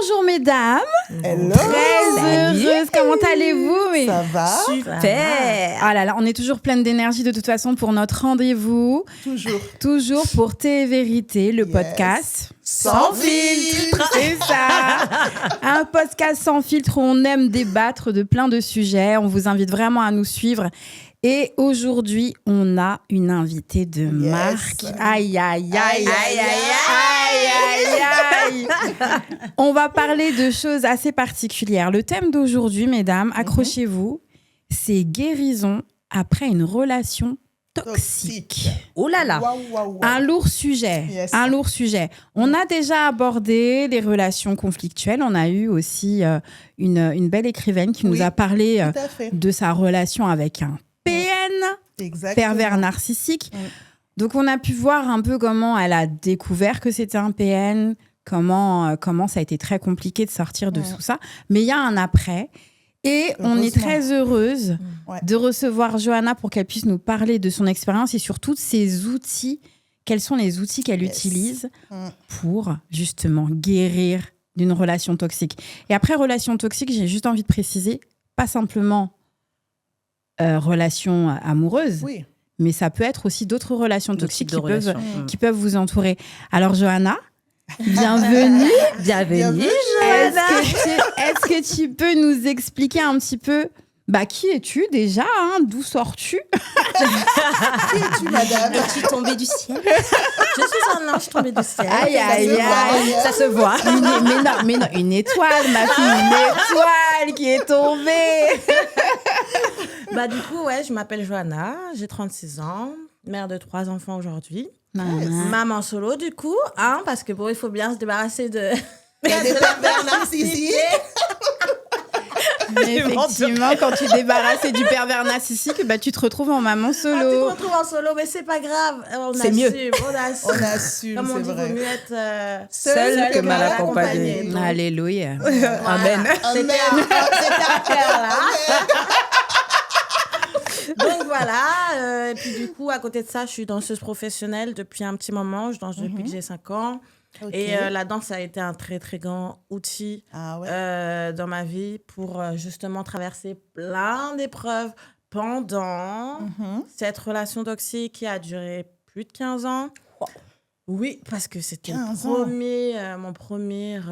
Bonjour mesdames. Hello. Très heureuse. Comment allez-vous? Ça va? Super. Ah là là, on est toujours pleine d'énergie de toute façon pour notre rendez-vous. Toujours pour Thé et Vérité, le podcast sans filtre. C'est ça. Un podcast sans filtre où on aime débattre de plein de sujets. On vous invite vraiment à nous suivre. Et aujourd'hui, on a une invitée de marque. Aïe, aïe, aïe, aïe, aïe, aïe, aïe. On va parler de choses assez particulières. Le thème d'aujourd'hui, mesdames, accrochez-vous, c'est guérison après une relation toxique. Oh là là. Wow. Un lourd sujet. Yes. Un lourd sujet. On a déjà abordé les relations conflictuelles. On a eu aussi une belle écrivaine qui nous a parlé de sa relation avec un PN, pervers narcissique. Donc, on a pu voir un peu comment elle a découvert que c'était un PN, comment ça a été très compliqué de sortir de tout ça. Mais il y a un après. Et on est très heureuse de recevoir Johanna pour qu'elle puisse nous parler de son expérience et surtout de ses outils. Quels sont les outils qu'elle utilise pour justement guérir d'une relation toxique. Et après relation toxique, j'ai juste envie de préciser, pas simplement relation amoureuse, mais ça peut être aussi d'autres relations toxiques qui peuvent vous entourer. Alors Johanna, bienvenue. Bienvenue Johanna. Est-ce que tu peux nous expliquer un petit peu qui es-tu déjà, d'où sors-tu? Qui es-tu, madame? Je suis tombée du ciel. Je suis un ange tombé du ciel. Aïe. Ça se voit. Mais non, une étoile, ma fille, une étoile qui est tombée. Du coup, je m'appelle Johanna, j'ai 36 ans, mère de 3 enfants aujourd'hui. Maman solo, du coup, parce que il faut bien se débarrasser de... Il y a des pervers narcissiques. Mais effectivement, quand tu es débarrassée du pervers narcissique, tu te retrouves en maman solo. Tu te retrouves en solo, mais c'est pas grave. On assume, comme on dit, c'est vrai. Il vaut mieux être seul que mal accompagné. Alléluia. Amen. C'était un cœur, là. Donc voilà, et puis du coup, à côté de ça, je suis danseuse professionnelle depuis un petit moment. Je danse depuis que j'ai 5 ans. Et la danse a été un très, très grand outil dans ma vie pour justement traverser plein d'épreuves pendant cette relation toxique qui a duré plus de 15 ans. Oui, parce que c'était mon première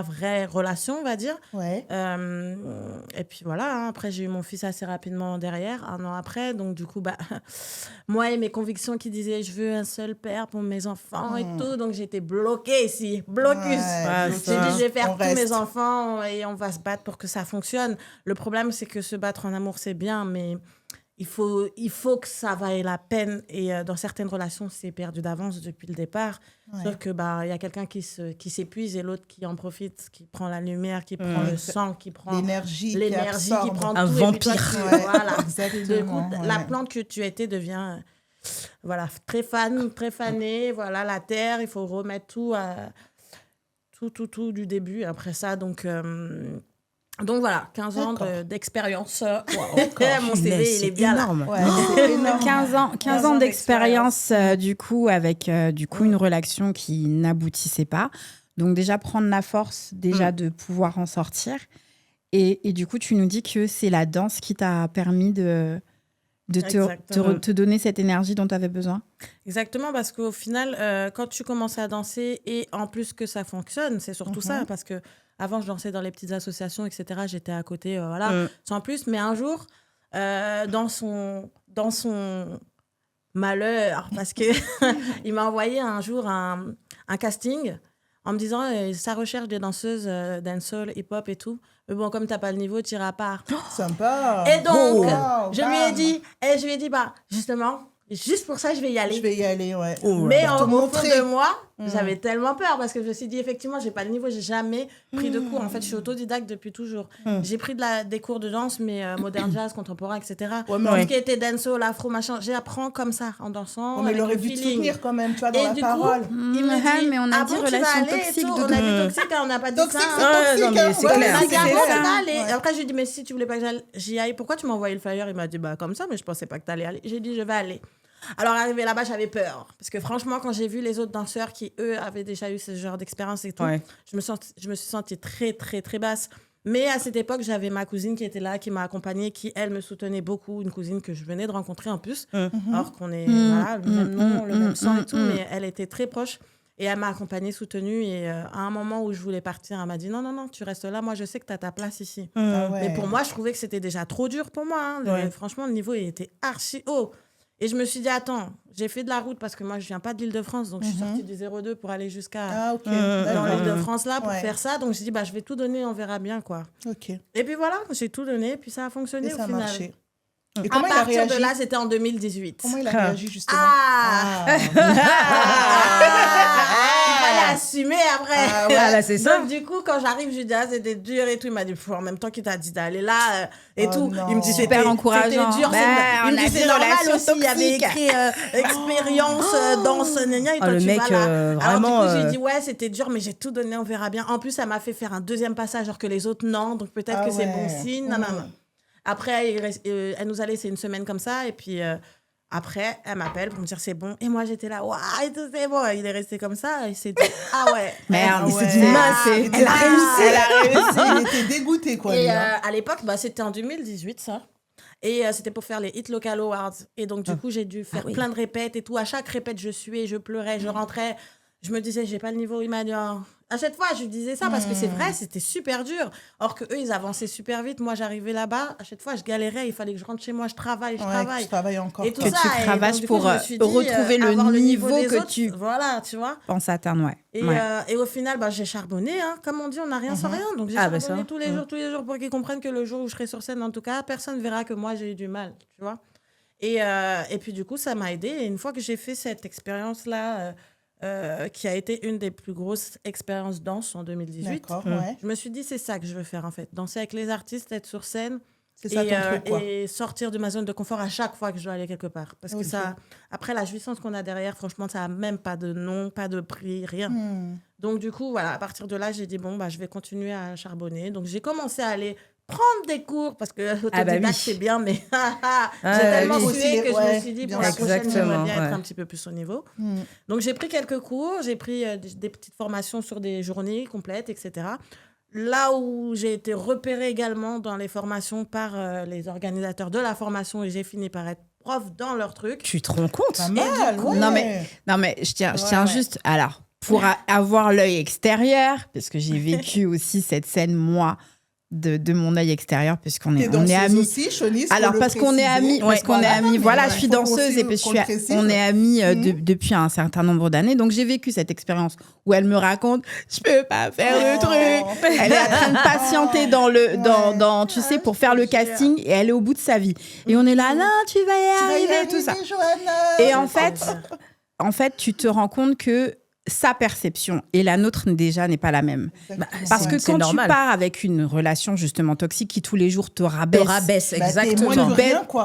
vraie relation, on va dire. Et puis voilà, après j'ai eu mon fils assez rapidement derrière, 1 an après. Donc du coup, moi et mes convictions qui disaient je veux un seul père pour mes enfants et tout. Donc j'étais bloquée ici, blocus. J'ai dit je vais faire tous mes enfants et on va se battre pour que ça fonctionne. Le problème, c'est que se battre en amour, c'est bien, mais... Il faut que ça vaille la peine et dans certaines relations, c'est perdu d'avance depuis le départ. Sauf que y a quelqu'un qui s'épuise et l'autre qui en profite, qui prend la lumière, qui prend le sang, qui prend l'énergie qui prend un tout. vampire. Voilà. Exactement. La plante que tu étais devient très fanée. Voilà, la terre, il faut remettre tout du début après ça. Donc voilà, 15 ans d'expérience. Mon CV, il est bien énorme. Là. C'est énorme. 15 ans d'expérience, du coup, avec une relation qui n'aboutissait pas. Donc déjà, prendre la force de pouvoir en sortir. Et du coup, tu nous dis que c'est la danse qui t'a permis de te donner cette énergie dont tu avais besoin. Exactement, parce qu'au final, quand tu commences à danser et en plus que ça fonctionne, c'est surtout ça, parce que avant, je dansais dans les petites associations, etc. J'étais à côté, sans plus. Mais un jour, dans son malheur, parce que il m'a envoyé un jour un casting en me disant ça recherche des danseuses dancehall, hip-hop et tout. Mais bon, comme t'as pas le niveau, tu iras pas. Sympa. Et donc, je lui ai dit, justement, juste pour ça, je vais y aller. Mais au fond de moi, j'avais tellement peur parce que je me suis dit, effectivement, j'ai pas le niveau, j'ai jamais pris de cours. En fait, je suis autodidacte depuis toujours. J'ai pris des cours de danse, mais modern jazz, contemporain, etc. Tout ce qui était dancehall, afro, machin, j'apprends comme ça, en dansant. Mais il aurait dû te soutenir quand même, tu vois, dans la parole. Il me dit, mais on a dit relation toxique. On a dit toxique, on n'a pas dit ça. Non, mais c'est clair. Et après, je lui ai dit, mais si tu voulais pas que j'y aille, pourquoi tu m'as envoyé le flyer? Il m'a dit, comme ça, mais je pensais pas que t'allais aller. J'ai dit, je vais aller. Alors, arrivé là-bas, j'avais peur. Parce que franchement, quand j'ai vu les autres danseurs qui, eux, avaient déjà eu ce genre d'expérience et tout, je me suis sentie très, très, très basse. Mais à cette époque, j'avais ma cousine qui était là, qui m'a accompagnée, qui, elle, me soutenait beaucoup. Une cousine que je venais de rencontrer en plus. Alors qu'on est, voilà, le même nom, le même sang et tout. Mais elle était très proche. Et elle m'a accompagnée, soutenue. Et à un moment où je voulais partir, elle m'a dit non, tu restes là. Moi, je sais que tu as ta place ici. Mais pour moi, je trouvais que c'était déjà trop dur pour moi. Franchement, le niveau, il était archi haut. Et je me suis dit, attends, j'ai fait de la route parce que moi, je ne viens pas de l'Île-de-France. Donc, je suis sortie du 02 pour aller jusqu'à dans l'Île-de-France là pour faire ça. Donc, je me suis dit, je vais tout donner, on verra bien, quoi. Et puis voilà, j'ai tout donné. Puis ça a fonctionné au final. Marché. Et à partir de là, c'était en 2018. Comment il a réagi, justement? Il fallait assumer après. Là, c'est ça. Donc, du coup, quand j'arrive, je lui dis, c'était dur et tout. Il m'a dit, en même temps qu'il t'a dit d'aller là et tout. Non. Il me dit, super encourageant. C'était dur. Il me dit, c'est normal aussi. Il y avait écrit expérience dans ce nénia. Et toi, le tu mec, vas là. vraiment. Alors, du coup, j'ai dit, ouais, c'était dur, mais j'ai tout donné, on verra bien. En plus, ça m'a fait faire un deuxième passage, alors que les autres, non. Donc, peut-être que c'est bon signe. Non. Après, elle nous a laissé une semaine comme ça. Et puis, après, elle m'appelle pour me dire c'est bon. Et moi, j'étais là, waouh, c'est bon. Il est resté comme ça. Il s'est dit, ah ouais. Merde, il s'est dit, elle a réussi. Il était dégoûté, quoi. Et à l'époque, c'était en 2018, ça. Et c'était pour faire les Hit Local Awards. Et donc, du coup, j'ai dû faire plein de répètes et tout. À chaque répète, je suais, je pleurais, je rentrais. Je me disais, j'ai pas le niveau. Il m'a dit, à chaque fois, je lui disais ça parce que c'est vrai, c'était super dur. Or que eux, ils avançaient super vite. Moi, j'arrivais là-bas. À chaque fois, je galérais. Il fallait que je rentre chez moi. Je travaille. Je travaille encore. Et tout que ça. tu cravaches pour retrouver le niveau que autres, tu tu vois. penses atteindre, Et au final, j'ai charbonné. Comme on dit, on n'a rien sans rien. Donc, j'ai charbonné tous les jours pour qu'ils comprennent que le jour où je serai sur scène, en tout cas, personne ne verra que moi, j'ai eu du mal. Tu vois. Et puis, du coup, ça m'a aidée. Et une fois que j'ai fait cette expérience-là... qui a été une des plus grosses expériences danse en 2018. Je me suis dit, c'est ça que je veux faire, en fait. Danser avec les artistes, être sur scène et sortir de ma zone de confort à chaque fois que je dois aller quelque part. Parce que ça, après, la jouissance qu'on a derrière, franchement, ça n'a même pas de nom, pas de prix, rien. Donc, du coup, voilà, à partir de là, j'ai dit, je vais continuer à charbonner. Donc, j'ai commencé à aller prendre des cours parce que l'autodidacte, c'est bien, mais j'ai tellement sué que je me suis dit, pour la prochaine, j'aimerais bien être un petit peu plus au niveau. Donc, j'ai pris quelques cours, j'ai pris des petites formations sur des journées complètes, etc. Là où j'ai été repérée également dans les formations par les organisateurs de la formation et j'ai fini par être prof dans leur truc. Tu te rends compte? Pas mal, Non, mais je tiens juste... Alors, pour avoir l'œil extérieur, parce que j'ai vécu aussi cette scène, moi, de mon œil extérieur, puisqu'on est amis. Aussi, Chauny, alors, parce qu'on est amis, voilà, je suis danseuse et puis on est amis depuis un certain nombre d'années. Donc, j'ai vécu cette expérience où elle me raconte, je peux pas faire le truc. Elle est en train de patienter dans tu sais, pour faire le casting et elle est au bout de sa vie. Et on est là, non, tu vas y arriver, tout ça. Johanna. Et en fait, tu te rends compte que sa perception et la nôtre déjà n'est pas la même. Parce que quand tu pars avec une relation justement toxique qui tous les jours te rabaisse, exactement.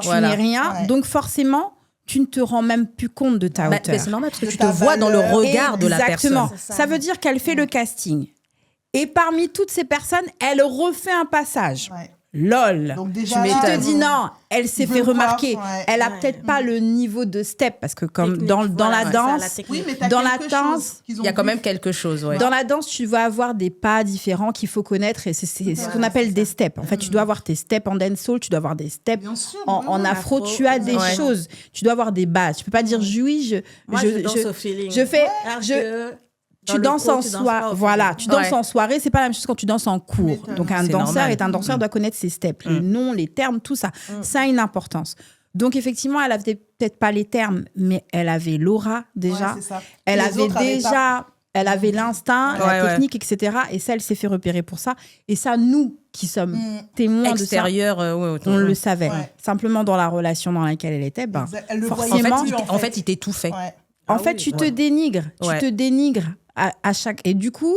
Tu n'es rien. Ouais. Donc forcément, tu ne te rends même plus compte de ta hauteur. C'est normal parce que tu te vois dans le regard de la personne. Exactement. Ça veut dire qu'elle fait le casting. Et parmi toutes ces personnes, elle refait un passage. Ouais. LOL. Donc déjà, tu te dis non, elle s'est fait remarquer. Elle a peut-être pas le niveau de step parce que comme technique, dans la danse, dans la danse, il y a quand même quelque chose. Ouais. Dans la danse, tu vas avoir des pas différents qu'il faut connaître et c'est ce qu'on appelle des steps. En fait, tu dois avoir tes steps en dancehall, tu dois avoir des steps en afro. Tu as des choses. Tu dois avoir des bases. Tu peux pas dire je fais. Tu danses en soirée, voilà. Tu danses en soirée, c'est pas la même chose quand tu danses en cours. Donc un danseur doit connaître ses steps, les noms, les termes, tout ça. Ça a une importance. Donc effectivement, elle avait peut-être pas les termes, mais elle avait l'aura déjà. Elle avait déjà, elle avait l'instinct, la technique, etc. Et ça, elle s'est fait repérer pour ça. Et ça, nous qui sommes témoins extérieurs, de ça, on le savait. Ouais. Simplement dans la relation dans laquelle elle était, forcément, en fait, il t'étouffait. En fait, tu te dénigres. Tu te dénigres à chaque... Et du coup,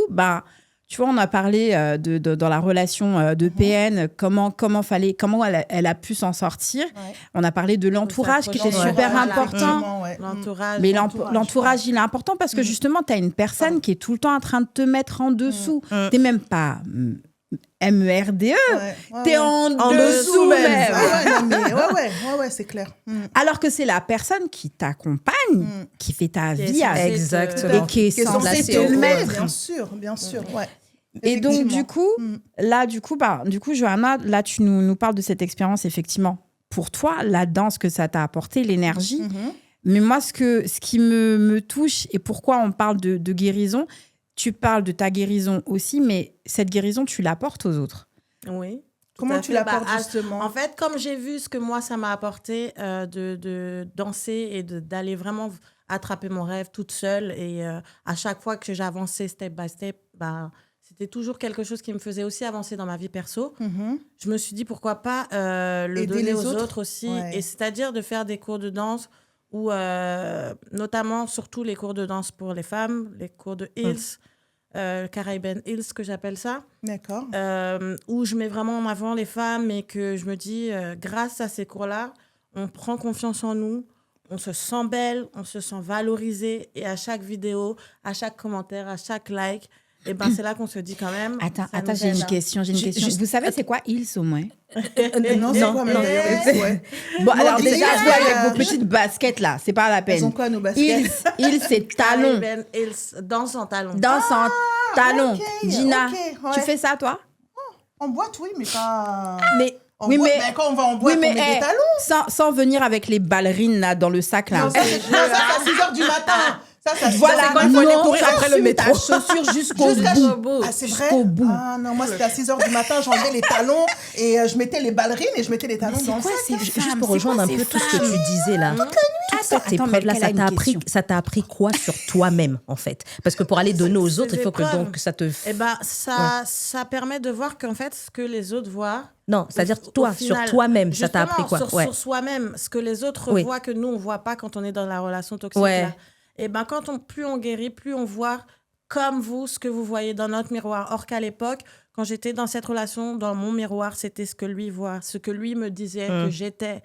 tu vois, on a parlé dans la relation de PN, comment elle a pu s'en sortir. Ouais. On a parlé de l'entourage qui était super important. L'entourage. Mais l'entourage, il est important parce que justement, tu as une personne qui est tout le temps en train de te mettre en dessous. Tu n'es même pas MERDE, t'es en dessous même. Ouais, c'est clair. Alors que c'est la personne qui t'accompagne, qui fait ta vie avec, exactement, et qui est censée te mettre. Bien sûr, ouais. Et donc du coup, Johanna, là tu nous parles de cette expérience effectivement. Pour toi, la danse que ça t'a apporté, l'énergie. Mais moi, ce qui me touche et pourquoi on parle de guérison, tu parles de ta guérison aussi, mais cette guérison, tu l'apportes aux autres. Oui. Comment tu l'apportes justement ? En fait, comme j'ai vu ce que moi, ça m'a apporté de danser et d'aller vraiment attraper mon rêve toute seule. Et à chaque fois que j'avançais step by step, c'était toujours quelque chose qui me faisait aussi avancer dans ma vie perso. Je me suis dit, pourquoi pas le donner aux autres aussi. Et c'est-à-dire de faire des cours de danse ou notamment, surtout les cours de danse pour les femmes, les cours de Hills, Caribbean Hills, que j'appelle ça. D'accord. Où je mets vraiment en avant les femmes et que je me dis, grâce à ces cours-là, on prend confiance en nous, on se sent belle, on se sent valorisée. Et à chaque vidéo, à chaque commentaire, à chaque like, et c'est là qu'on se dit quand même. Attends, j'ai une question. Vous savez, c'est quoi Hills au moins? Non, c'est quoi même ouais. Bon, alors déjà, vous avec vos petites baskets là, c'est pas la peine. Elles ont quoi nos baskets? Hills, c'est talons. Hills, danse en talons. Danse en talons. Gina, tu fais ça toi? En boîte, oui, mais pas... Mais quand on va en boîte, on met des talons. Sans venir avec les ballerines là, dans le sac là. Non, ça, c'est à 6h du matin. Voilà, quand il faut aller courir après le métro. Ta chaussure jusqu'au bout. Ah, c'est vrai? Ah non, moi, c'était à 6h du matin, j'enlevais les talons et je mettais les ballerines et je mettais les talons dans le sac. Juste pour rejoindre un peu tout ce que tu disais là. Toute cette épreuve-là, ça t'a appris quoi sur toi-même, en fait? Parce que pour aller donner aux autres, il faut que donc ça te... Ça permet de voir qu'en fait, ce que les autres voient... Non, c'est-à-dire toi, sur toi-même, ça t'a appris quoi? Sur soi-même, ce que les autres voient que nous, on ne voit pas quand on est dans la relation toxique. Là. Et plus on guérit, plus on voit comme vous, ce que vous voyez dans notre miroir. Or qu'à l'époque, quand j'étais dans cette relation, dans mon miroir, c'était ce que lui voit, ce que lui me disait que j'étais.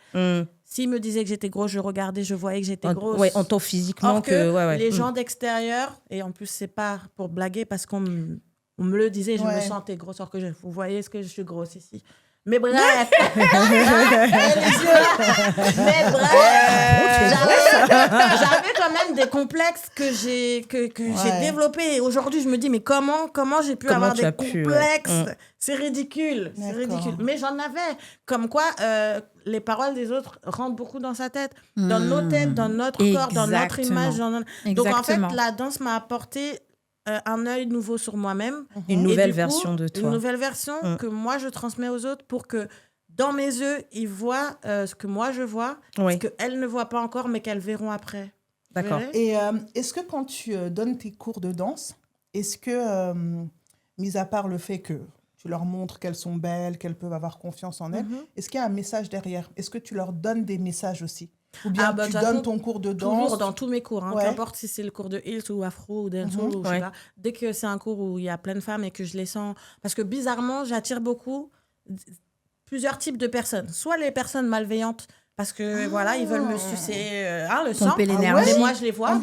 S'il me disait que j'étais grosse, je regardais, je voyais que j'étais grosse. Oui, en tant physiquement. Or que les gens d'extérieur, et en plus, c'est pas pour blaguer, parce qu'on me le disait, je me sentais grosse. Or que vous voyez ce que je suis grosse ici. Mais bref, j'avais quand même des complexes que j'ai développés. Et aujourd'hui, je me dis, mais comment j'ai pu avoir des complexes? C'est ridicule, c'est ridicule. Mais j'en avais. Comme quoi, les paroles des autres rentrent beaucoup dans sa tête, dans nos têtes, dans notre corps, dans notre image. Donc en fait, la danse m'a apporté un œil nouveau sur moi-même. Une nouvelle version de toi. Une nouvelle version que moi, je transmets aux autres pour que dans mes yeux, ils voient ce que moi, je vois, ce qu'elles ne voient pas encore, mais qu'elles verront après. D'accord. Et est-ce que quand tu donnes tes cours de danse, est-ce que, mis à part le fait que tu leur montres qu'elles sont belles, qu'elles peuvent avoir confiance en elles, est-ce qu'il y a un message derrière? Est-ce que tu leur donnes des messages aussi? Ou bien tu donnes ton cours de danse? Toujours dans tous mes cours, qu'importe si c'est le cours de Hills ou Afro ou Dancehall ou je sais pas. Dès que c'est un cours où il y a plein de femmes et que je les sens... Parce que bizarrement, j'attire beaucoup plusieurs types de personnes. Soit les personnes malveillantes, parce que voilà, ils veulent me sucer le sang. Mais moi, je les vois.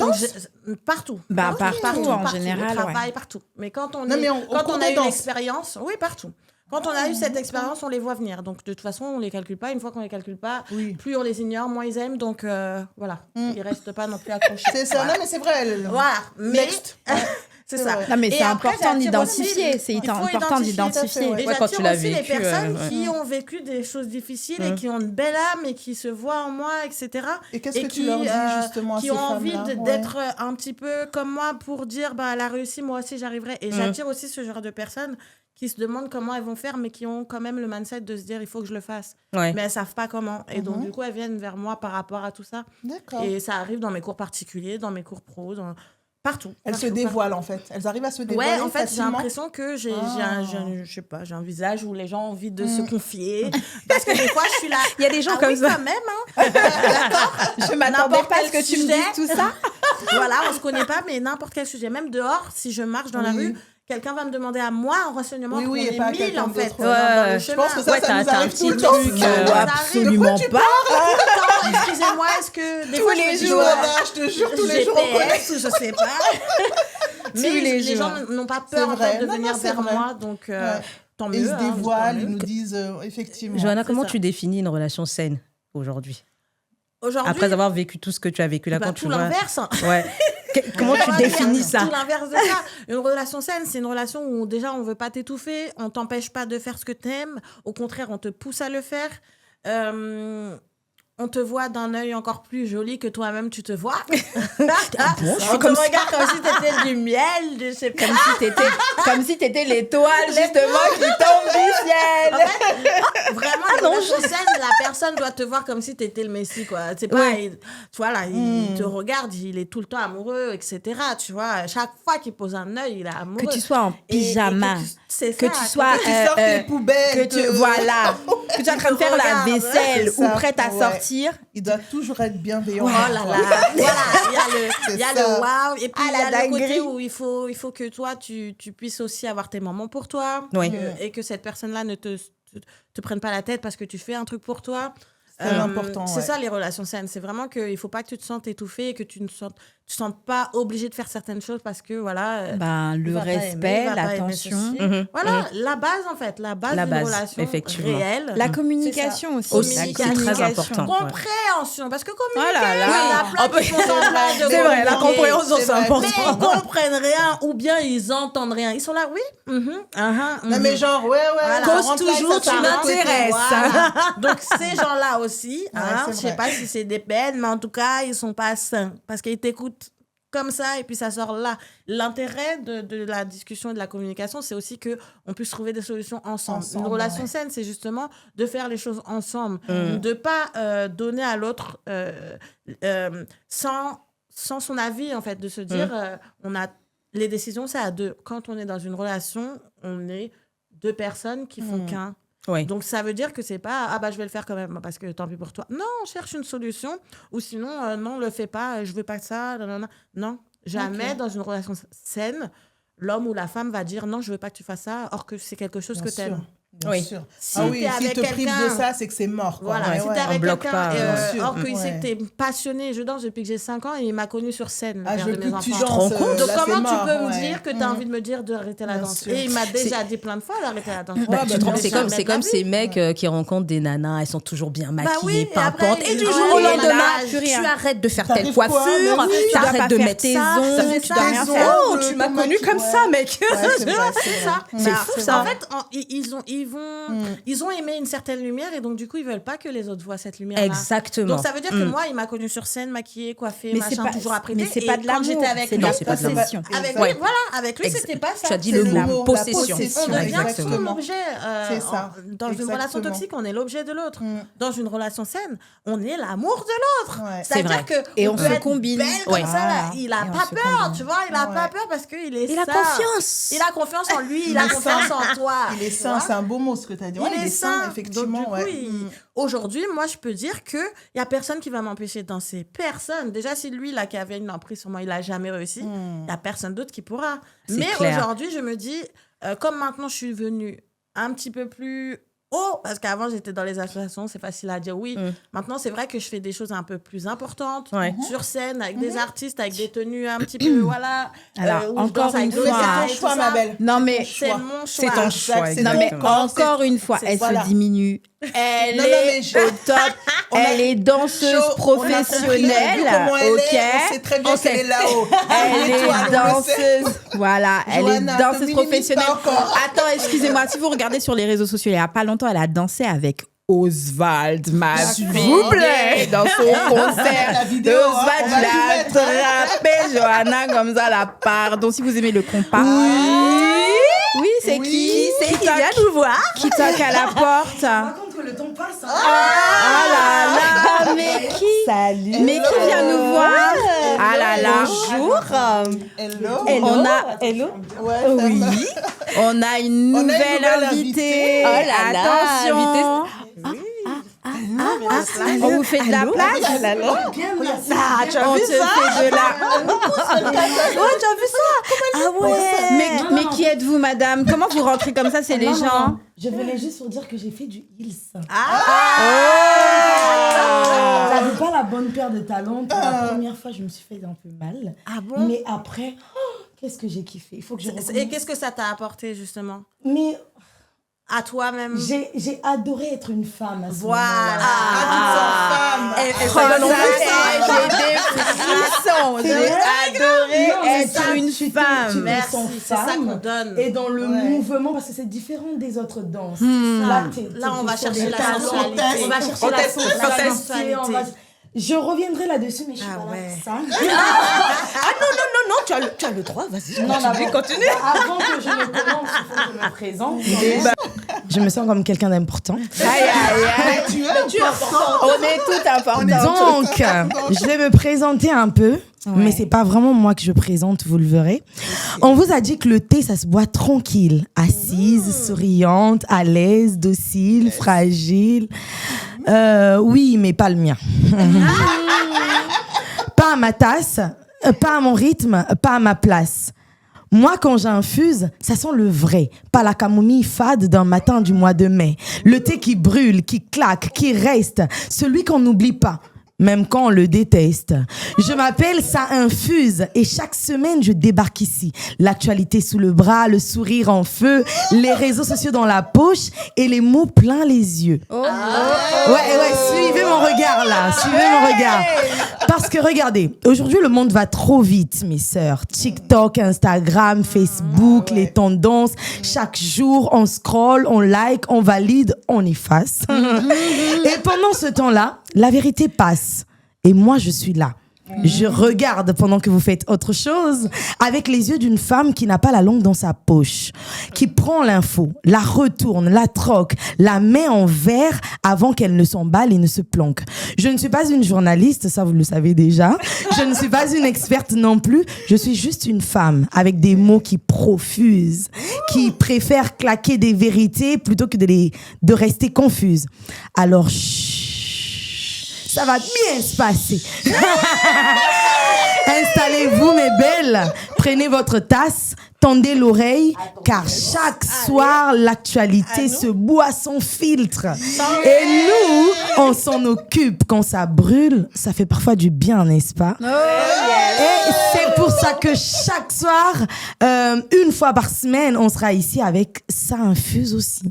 Partout. Partout en général. Au travail, partout. Mais quand on a eu l'expérience... Oui, partout. Quand on a eu cette expérience, on les voit venir. Donc, de toute façon, on ne les calcule pas. Une fois qu'on ne les calcule pas, plus on les ignore, moins ils aiment. Donc, voilà. Ils ne restent pas non plus accrochés. C'est ça. Non, mais c'est vrai. Voilà. Mais... c'est ça. Non, mais c'est important d'identifier. C'est important d'identifier. Et j'attire aussi les personnes qui ont vécu des choses difficiles et qui ont une belle âme et qui se voient en moi, etc. Et qu'est-ce que tu leur dis justement à ces femmes-là? Qui ont envie d'être un petit peu comme moi pour dire, elle a réussi, moi aussi j'arriverai. Et j'attire aussi ce genre de personnes qui se demandent comment elles vont faire, mais qui ont quand même le mindset de se dire il faut que je le fasse. Mais elles ne savent pas comment. Et donc, du coup, elles viennent vers moi par rapport à tout ça. D'accord. Et ça arrive dans mes cours particuliers, dans mes cours pro, partout. Elles se dévoilent, en fait. Elles arrivent à se dévoiler en fait, facilement. j'ai l'impression que j'ai un visage où les gens ont envie de se confier. Parce que des fois, je suis là... Il y a des gens comme ça. quand même, d'accord. Je m'attendais pas à ce que tu me dises tout ça. Voilà, on se connaît pas, mais n'importe quel sujet. Même dehors, si je marche dans la rue... Quelqu'un va me demander à moi un renseignement pour les 1000, en fait. Je pense que ça nous arrive tout le temps. Absolument pas. Excusez-moi, est-ce que... Tous les jours, je te jure, tous les jours, on connaît. Je sais pas. Mais les gens n'ont pas peur en fait, de venir vers moi. Donc, tant mieux. Ils se dévoilent, ils nous disent effectivement. Johanna, comment tu définis une relation saine aujourd'hui, après avoir vécu tout ce que tu as vécu là, quand tu vois... Tout l'inverse. Ouais. Comment tu définis ça? Tout l'inverse de ça. Une relation saine, c'est une relation où déjà on ne veut pas t'étouffer, on ne t'empêche pas de faire ce que tu aimes, au contraire, on te pousse à le faire. On te voit d'un œil encore plus joli que toi-même tu te vois. On te regarde comme si t'étais du miel, je sais pas. Comme si t'étais l'étoile justement qui tombe du ciel. En fait, vraiment, une relation saine, la personne doit te voir comme si t'étais le Messie, quoi. C'est pas, tu vois là, il te regarde, il est tout le temps amoureux, etc. Tu vois, chaque fois qu'il pose un œil, il est amoureux. Que tu sois en pyjama, que tu sois tu sors tes poubelles, voilà, que tu es en train de faire la vaisselle ou prête à sortir. Il doit toujours être bienveillant. Oh là là, voilà, il y a le waouh, et puis il y a le côté où il faut que toi tu puisses aussi avoir tes moments pour toi, et que cette personne-là ne te prenne pas la tête parce que tu fais un truc pour toi. C'est important. C'est ça les relations saines, c'est vraiment qu'il ne faut pas que tu te sentes étouffé et que tu ne te sentes pas obligé de faire certaines choses parce que voilà. Le respect, l'attention. Voilà, la base en fait, la base d'une relation réelle. La communication aussi. C'est très important. Compréhension, parce que communiquer, c'est vrai, la compréhension c'est important. Mais ils comprennent rien ou bien ils entendent rien. Ils sont là, oui. Non mais genre, cause toujours, tu m'intéresses. Voilà. Donc ces gens-là aussi, je sais pas si c'est des peines, mais en tout cas, ils sont pas sains parce qu'ils t'écoutent comme ça et puis ça sort là. L'intérêt de la discussion et de la communication, c'est aussi qu'on puisse trouver des solutions ensemble. Une relation saine, c'est justement de faire les choses ensemble, de pas donner à l'autre sans son avis, en fait, de se dire les décisions, c'est à deux. Quand on est dans une relation, on est deux personnes qui font qu'un. Oui. Donc, ça veut dire que c'est pas je vais le faire quand même parce que tant pis pour toi. Non, on cherche une solution ou sinon, non, le fais pas, je veux pas que ça. Non, jamais dans une relation saine, l'homme ou la femme va dire non, je veux pas que tu fasses ça, or que c'est quelque chose que tu aimes. Bien sûr. Si t'es te prives de ça, c'est que c'est mort. Quoi. Voilà, si t'es avec quelqu'un, or qu'il sait que t'es passionné, je danse depuis que j'ai 5 ans et il m'a connue sur scène, le je père veux de mes plus que enfants. tu danses. Donc comment tu peux me dire que t'as envie de me dire d'arrêter la danse? Et il m'a déjà dit plein de fois d'arrêter la danse. C'est comme ces mecs qui rencontrent des nanas, elles sont toujours bien maquillées, pimpantes, et du jour au lendemain, tu arrêtes de faire telle coiffure, tu arrêtes de mettre tes ongles, oh, tu m'as connue comme ça, mec. C'est fou ça. En fait, ils ont aimé une certaine lumière et donc du coup ils veulent pas que les autres voient cette lumière là. Exactement. Donc ça veut dire que moi il m'a connue sur scène, maquillée, coiffée, machin, toujours apprêtée. Mais c'est pas de l'amour, j'étais avec lui, c'est pas de possession. Avec lui c'était pas ça. Tu as dit le mot possession. On devient tout l'objet. C'est ça. Dans une relation toxique, on est l'objet de l'autre. Dans une relation saine, on est l'amour de l'autre. C'est-à-dire que et on se combine comme ça. Il a pas peur, tu vois, il a pas peur parce qu'il est il a confiance. Il a confiance en lui, il a confiance en toi. Il est sain, c'est un beau mot ce que tu as dit. Il est sain, effectivement. Donc, du coup, aujourd'hui, moi, je peux dire qu'il n'y a personne qui va m'empêcher de danser. Personne. Déjà, si lui, là, qui avait une emprise sur moi, il n'a jamais réussi, il n'y a personne d'autre qui pourra. Mais aujourd'hui, je me dis, comme maintenant, je suis venue un petit peu plus haut, parce qu'avant, j'étais dans les associations, c'est facile à dire oui. Maintenant, c'est vrai que je fais des choses un peu plus importantes, sur scène, avec des artistes, avec des tenues un petit peu, voilà. Alors, encore une fois, c'est ton choix, ma belle. Non, mais c'est mon choix. C'est ton choix. Non, mais encore une fois, elle se diminue. Elle est au top. Elle est danseuse professionnelle. Ok. On sait très bien qu'elle est là-haut. Elle est danseuse. Voilà, elle est danseuse professionnelle. Attends, excusez-moi. Si vous regardez sur les réseaux sociaux, il n'y a pas longtemps, elle a dansé avec Oswald, s'il vous plaît, dans son concert. Oswald, il a attrapé Johanna comme ça, la part. Donc, si vous aimez le compas. Oui, c'est qui? C'est qui vient nous voir? Qui toque à la porte? Raconte que le temps passe. Ah là là, mais qui? Salut. Mais qui vient nous voir? Ah là là. Bonjour. Hello. Oui. On a une nouvelle invitée. Oh là là. Attention. On vous fait de la place? Tu as vu ça? Fait de la... Ouais, tu as vu ça? Ah ouais. Mais qui êtes-vous, madame? Comment vous rentrez comme ça? C'est les gens. Je venais juste pour dire que j'ai fait du heels. Oh. J'avais pas la bonne paire de talons. Pour la première fois, je me suis fait un peu mal. Ah bon? Mais après, qu'est-ce que j'ai kiffé. Il faut que je Et qu'est-ce que ça t'a apporté, justement? Mais à toi-même. J'ai adoré être une femme à ce voilà. J'ai des frissons. J'ai adoré être une femme. Merci, c'est ça qu'on donne. Et dans le mouvement, parce que c'est différent des autres danses. Là, on va chercher la sensualité. On va chercher la sensualité. Je reviendrai là-dessus, mais je suis pas là pour ça. Non, tu as le droit, vas-y. Continue. Avant que je ne commence, il faut que je me présente. Je me sens comme quelqu'un d'important. Tu es important. On est tout important. Donc, je vais me présenter un peu, mais c'est pas vraiment moi que je présente, vous le verrez. On vous a dit que le thé, ça se boit tranquille, assise, souriante, à l'aise, docile, fragile. Oui, mais pas le mien. Pas à ma tasse, pas à mon rythme, pas à ma place. Moi, quand j'infuse, ça sent le vrai, pas la camomille fade d'un matin du mois de mai. Le thé qui brûle, qui claque, qui reste, celui qu'on n'oublie pas, même quand on le déteste. Je m'appelle Ça Infuse et chaque semaine, je débarque ici. L'actualité sous le bras, le sourire en feu, les réseaux sociaux dans la poche et les mots plein les yeux. Ouais, suivez mon regard là, suivez mon regard. Parce que regardez, aujourd'hui le monde va trop vite, mes sœurs. TikTok, Instagram, Facebook, les tendances. Chaque jour, on scrolle, on like, on valide, on efface. Et pendant ce temps-là, la vérité passe. Et moi, je suis là. Je regarde pendant que vous faites autre chose avec les yeux d'une femme qui n'a pas la langue dans sa poche, qui prend l'info, la retourne, la troque, la met en verre avant qu'elle ne s'emballe et ne se planque. Je ne suis pas une journaliste, ça vous le savez déjà. Je ne suis pas une experte non plus. Je suis juste une femme avec des mots qui profusent, qui préfère claquer des vérités plutôt que de rester confuse. Alors, ça va bien se passer. Installez-vous, mes belles. Prenez votre tasse, tendez l'oreille, car chaque soir, l'actualité se boit sans filtre. Et nous, on s'en occupe. Quand ça brûle, ça fait parfois du bien, n'est-ce pas? Et c'est pour ça que chaque soir, une fois par semaine, on sera ici avec Ça Infuse aussi.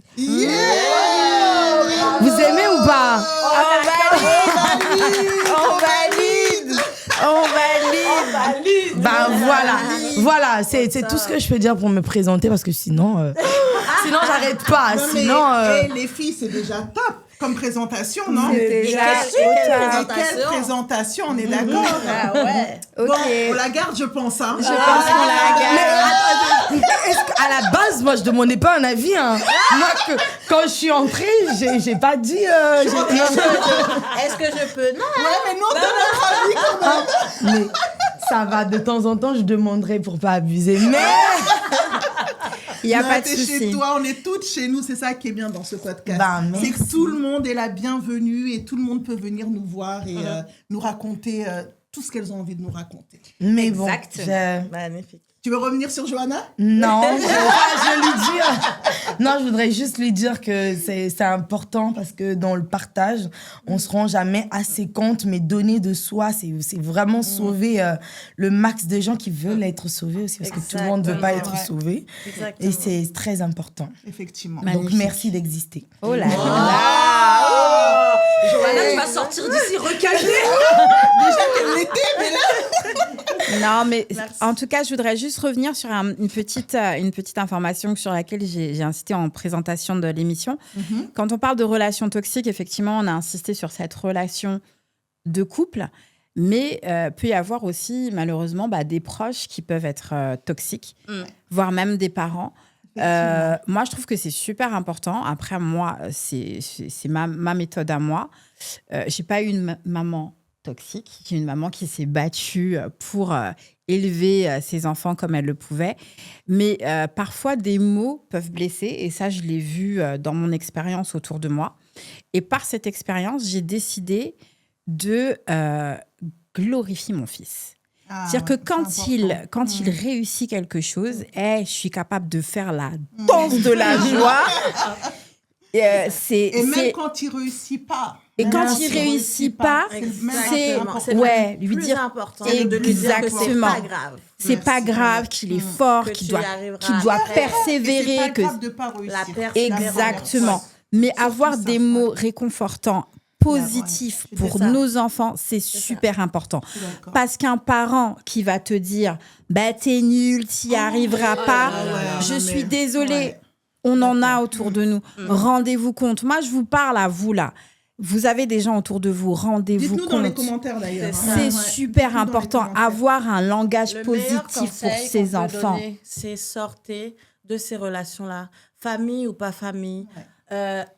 Vous aimez ou pas? On valide. Ben voilà, c'est tout ce que je peux dire pour me présenter parce que sinon j'arrête pas. Non, sinon, les filles, c'est déjà top comme présentation, non? Quelle présentation, on est d'accord. Ok. Bon, on la garde, je pense. Hein. Je pense qu'on la garde. Est-ce qu'à la base, moi, je demandais pas un avis. Hein. Moi, quand je suis entrée, j'ai pas dit. Est-ce que je peux? Non. Ouais, mais non, donne notre avis quand même. Mais ça va, de temps en temps, je demanderai pour pas abuser. Mais il n'y a pas de souci. Chez toi, on est toutes chez nous. C'est ça qui est bien dans ce podcast. C'est que tout le monde est la bienvenue et tout le monde peut venir nous voir et nous raconter tout ce qu'elles ont envie de nous raconter. Mais exact. Bon, magnifique. Tu veux revenir sur Johanna? Non, je voudrais juste lui dire que c'est important parce que dans le partage, on se rend jamais assez compte, mais donner de soi, c'est vraiment sauver le max de gens qui veulent être sauvés aussi, parce que tout le monde ne veut pas être sauvé. Exactement. Et c'est très important. Effectivement. Donc, merci d'exister. Oh là là. Johanna, tu vas sortir d'ici recalée. Déjà qu'elle l'était, mais là... Non, mais en tout cas, je voudrais juste revenir sur une petite information sur laquelle j'ai insisté en présentation de l'émission. Quand on parle de relations toxiques, effectivement, on a insisté sur cette relation de couple, mais peut y avoir aussi, malheureusement, des proches qui peuvent être toxiques, voire même des parents. Moi, je trouve que c'est super important. Après, moi, c'est ma méthode à moi. J'ai pas eu une maman toxique. J'ai une maman qui s'est battue pour élever ses enfants comme elle le pouvait. Mais parfois, des mots peuvent blesser. Et ça, je l'ai vu dans mon expérience autour de moi. Et par cette expérience, j'ai décidé de glorifier mon fils. C'est-à-dire que quand il réussit quelque chose, je suis capable de faire la danse de la joie. Et même quand il réussit pas. Et quand il réussit pas, c'est lui dire important de lui dire que c'est pas grave. C'est pas grave, qu'il est fort, qu'il doit persévérer, que la exactement. Mais avoir des mots réconfortants, positifs pour nos enfants, c'est super important. Parce qu'un parent qui va te dire t'es nul, t'y arriveras pas, je suis désolée. On en a autour de nous. Rendez-vous compte. Moi, je vous parle à vous là. Vous avez des gens autour de vous. Rendez-vous compte. Dites-nous dans les commentaires d'ailleurs. C'est super important. Avoir un langage positif pour ses enfants. C'est sortez de ces relations-là. Famille ou pas famille.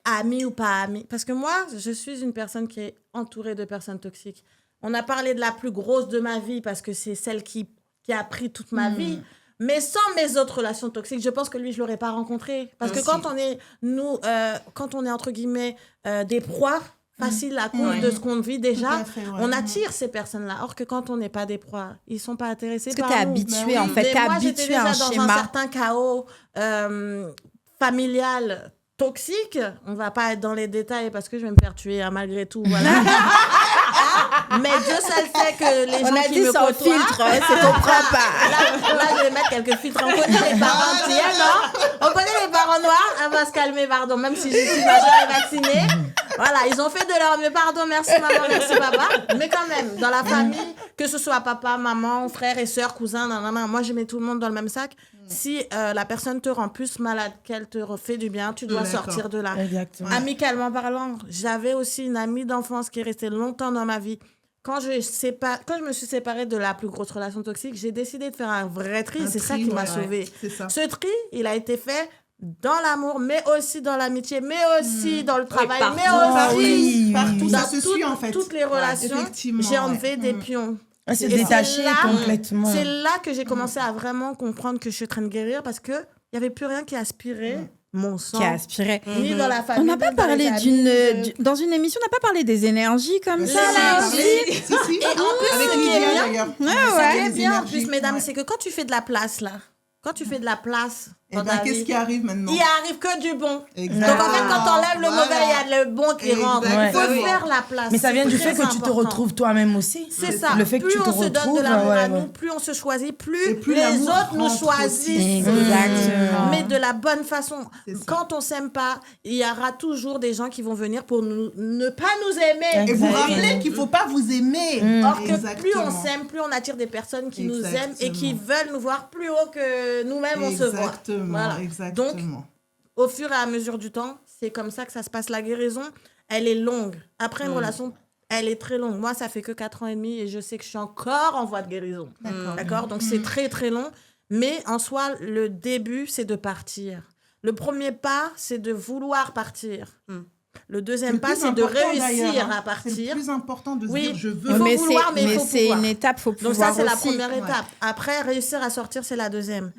Amis ou pas amis. Parce que moi, je suis une personne qui est entourée de personnes toxiques. On a parlé de la plus grosse de ma vie parce que c'est celle qui a pris toute ma vie. Mais sans mes autres relations toxiques, je pense que lui, je ne l'aurais pas rencontré. Parce que quand on est entre guillemets des proies faciles à cause de ce qu'on vit déjà, on attire ces personnes-là. Or que quand on n'est pas des proies, ils ne sont pas intéressés par nous. Parce que tu es habitué, en fait. Tu es habitué à un schéma. Dans un certain chaos familial toxique. On ne va pas être dans les détails parce que je vais me faire tuer malgré tout. Voilà. Mais Dieu seul sait que les gens qui me côtoient... filtre, c'est ton propre. Là, je vais mettre quelques filtres. On connaît les parents antillais, non? On connaît les parents noirs. On va se calmer, pardon. Même si je suis majeure et vaccinée. Voilà, ils ont fait de leur mieux. Pardon, merci maman, merci papa. Mais quand même, dans la famille, que ce soit papa, maman, frère et sœur, cousin, moi, je mets tout le monde dans le même sac. Si la personne te rend plus malade qu'elle te refait du bien, tu dois sortir de là. Exactement. Amicalement parlant, j'avais aussi une amie d'enfance qui est restée longtemps dans ma vie. Quand je me suis séparée de la plus grosse relation toxique, j'ai décidé de faire un vrai tri. C'est ça qui m'a sauvée. Ce tri, il a été fait dans l'amour, mais aussi dans l'amitié, mais aussi dans le travail, mais aussi partout. Dans Ça se suit, en fait. toutes les relations. J'ai enlevé des pions. C'est détaché complètement. C'est là que j'ai commencé à vraiment comprendre que je suis en train de guérir parce qu'il n'y avait plus rien qui aspirait mon sang. Qui aspirait. Ni dans la famille. On n'a pas parlé dans une émission, on n'a pas parlé des énergies comme ça, là aussi. Si. Et en plus, avec Lydia, d'ailleurs. Ce qui est bien, en plus, mesdames, c'est que quand tu fais de la place, là, qu'est-ce qui arrive maintenant? Il arrive que du bon. Exactement. Donc en fait, quand t'enlèves le mauvais, il y a le bon qui rentre. Il faut faire la place. Mais ça vient du fait que tu te retrouves toi-même aussi. C'est ça. Le fait que plus tu te on se donne de l'amour à nous, plus on se choisit, plus les autres nous choisissent. Exactement. Mais de la bonne façon. Quand on s'aime pas, il y aura toujours des gens qui vont venir pour ne pas nous aimer. Et vous rappelez qu'il faut pas vous aimer. Or que plus on s'aime, plus on attire des personnes qui nous aiment et qui veulent nous voir plus haut que nous-mêmes on se voit. Voilà. Exactement. Donc, au fur et à mesure du temps, c'est comme ça que ça se passe. La guérison, elle est longue. Après une relation, elle est très longue. Moi, ça fait que 4 ans et demi et je sais que je suis encore en voie de guérison. D'accord. Donc, c'est très, très long. Mais en soi, le début, c'est de partir. Le premier pas, c'est de vouloir partir. Le deuxième pas, c'est de réussir à partir. C'est le plus important de se dire je veux. Il faut vouloir, mais il faut c'est pouvoir. une étape, il faut pouvoir. Donc ça, c'est la aussi. première étape. Après, réussir à sortir, c'est la deuxième.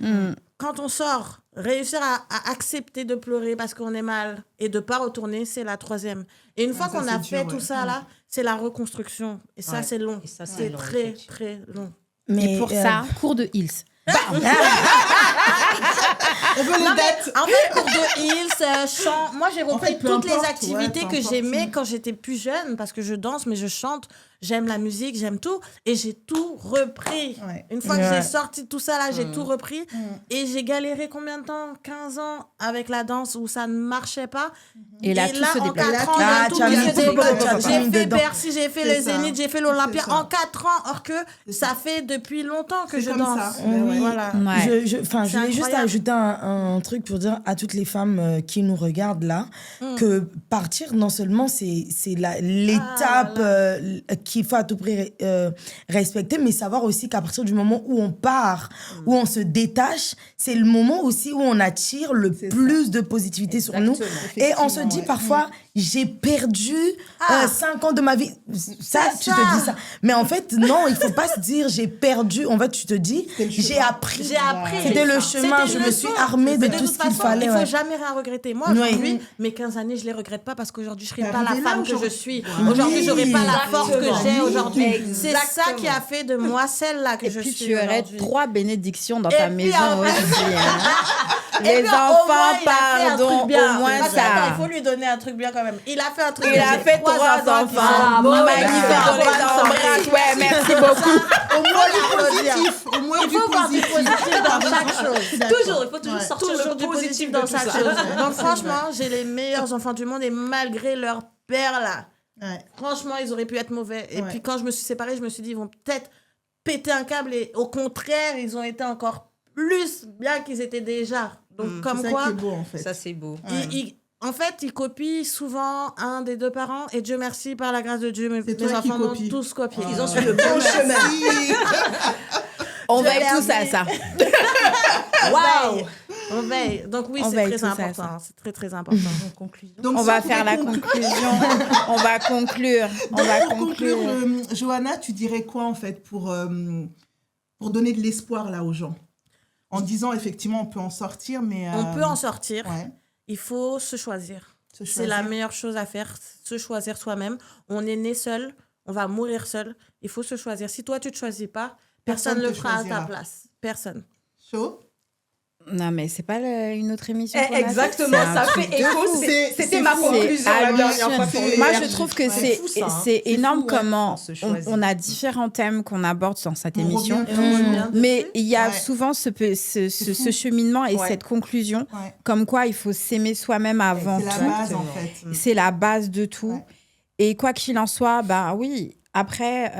Quand on sort, réussir à accepter de pleurer parce qu'on est mal et de ne pas retourner, c'est la troisième. Et une fois qu'on a fait tout ça, là, c'est la reconstruction. Et ça, c'est long. Et ça, c'est long, très, très long. Mais pour ça, cours de Hills. On veut les dettes. En fait, cours de Hills, chant. Moi, j'ai repris toutes les activités que j'aimais quand j'étais plus jeune parce que je danse, mais je chante. J'aime la musique, j'aime tout. Et j'ai tout repris. Une fois que j'ai sorti tout ça, là, j'ai tout repris. Et j'ai galéré combien de temps? 15 ans avec la danse où ça ne marchait pas. Et là, tout se en déplace. 4 ans, j'ai fait Bercy, j'ai fait le Zénith, j'ai fait l'Olympia en 4 ans. Or que ça fait depuis longtemps que je danse. Voilà. Je voulais juste ajouter un truc pour dire à toutes les femmes qui nous regardent là que partir, non seulement c'est l'étape qu'il faut à tout prix respecter, mais savoir aussi qu'à partir du moment où on part, où on se détache, c'est le moment aussi où on attire le plus de positivité sur nous. Et on se dit parfois, j'ai perdu 5 ans de ma vie. Ça, tu te dis ça. Mais en fait, non, il faut pas se dire j'ai perdu. En fait, tu te dis j'ai appris. C'était le chemin. Je me suis armée de tout ce qu'il fallait. Il faut jamais rien regretter. Moi, aujourd'hui, mes 15 années, je les regrette pas parce qu'aujourd'hui, je serai pas la femme que je suis. Aujourd'hui, j'aurai pas la force que j'ai aujourd'hui. C'est ça qui a fait de moi celle-là que je suis. Et puis, tu aurais 3 bénédictions dans ta maison aussi. Les enfants, pardon, au moins ça. Il faut lui donner un truc bien quand même. Il a fait un truc bien. Il a fait 3 enfants. Magnifique, on les embrasse. Ouais, merci beaucoup. Au moins du positif. Au moins du positif dans chaque chose. Toujours, il faut toujours sortir le positif dans chaque chose. Donc franchement, j'ai les meilleurs enfants du monde et malgré leur père là, franchement, ils auraient pu être mauvais. Et puis quand je me suis séparée, je me suis dit, ils vont peut-être péter un câble et au contraire, ils ont été encore plus bien qu'ils étaient déjà. Donc comme quoi, c'est beau, en fait. Ça c'est beau. En fait, ils copient souvent un des deux parents et Dieu merci, par la grâce de Dieu, mes enfants ont tous copié. Ils ont su le bon chemin. On veille tous à ça. Waouh! On veille. Donc oui, c'est très important. C'est très, très important. Donc, on va faire la conclusion. On va conclure. Pour conclure, Johanna, tu dirais quoi en fait pour donner de l'espoir là aux gens? En disant effectivement, on peut en sortir, mais... On peut en sortir. Il faut se choisir. C'est la meilleure chose à faire, se choisir soi-même. On est né seul, on va mourir seul. Il faut se choisir. Si toi, tu ne te choisis pas, personne ne le fera à ta place. Personne. Chaud? Non, mais c'est pas une autre émission. Exactement, ça fait écho. C'était ma conclusion la dernière fois. Moi, je trouve que c'est énorme comment on a différents thèmes qu'on aborde dans cette émission. Mais il y a souvent ce cheminement et cette conclusion, comme quoi il faut s'aimer soi-même avant tout. C'est la base, en fait. C'est la base de tout. Et quoi qu'il en soit, bah oui, après...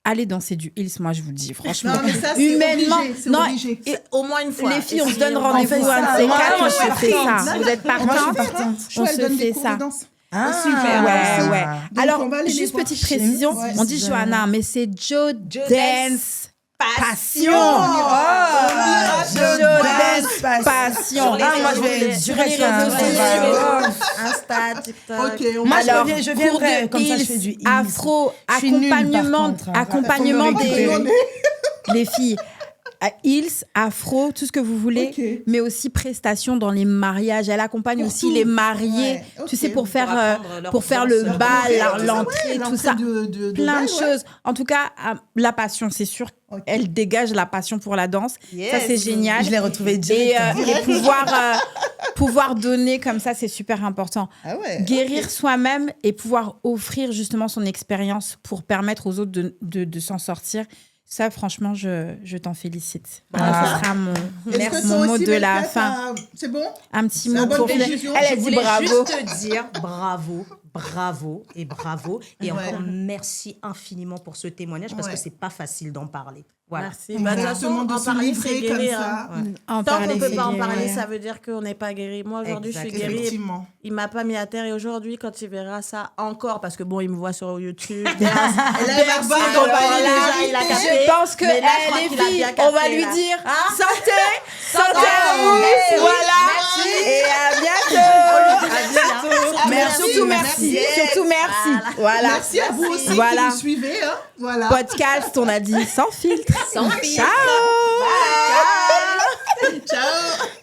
Allez danser du Hills, moi je vous le dis, franchement. Non, mais ça, c'est humainement, obligé. Et au moins une fois. Les filles, on se donne rendez-vous un de ces quatre, on se fait ça. Vous êtes partantes? On se fait ça. Super. Ouais. Alors, juste petite précision, on dit Johanna, mais c'est Jo Dance Passion. Jo Dance Passion. Moi, je vais sur les réseaux sociaux. Insta, TikTok. Moi, je viendrai comme ça, je fais du afro, accompagnement des les filles. Hills, afro, tout ce que vous voulez, mais aussi prestations dans les mariages. Elle accompagne aussi les mariés, tu sais, pour faire le bal, l'entrée, tout ça. Plein de choses. En tout cas, la passion, c'est sûr. Elle dégage la passion pour la danse. Ça, c'est génial. Je l'ai retrouvée direct. Et pouvoir donner comme ça, c'est super important. Guérir soi-même et pouvoir offrir justement son expérience pour permettre aux autres de s'en sortir. Ça, franchement, je t'en félicite. Ce sera mon mot de la fin. C'est bon? Un petit mot pour... Elle a dit bravo. Je voulais juste te dire bravo. Et encore merci infiniment pour ce témoignage parce que c'est pas facile d'en parler. Voilà. Merci. De toute façon, en parler, c'est guérir. Tant qu'on ne peut pas en parler, ça veut dire qu'on n'est pas guéri. Moi, aujourd'hui, je suis guérie. Il m'a pas mis à terre. Et aujourd'hui, quand il verra ça encore, parce que bon, il me voit sur YouTube. Il a capté. Je pense que les filles, on va lui dire sortez à vous. Voilà. Et à bientôt. Surtout merci. Voilà. Merci à vous aussi qui nous suivez. Voilà. Podcast, on a dit sans filtre. Sans filtre. Ciao. Ciao.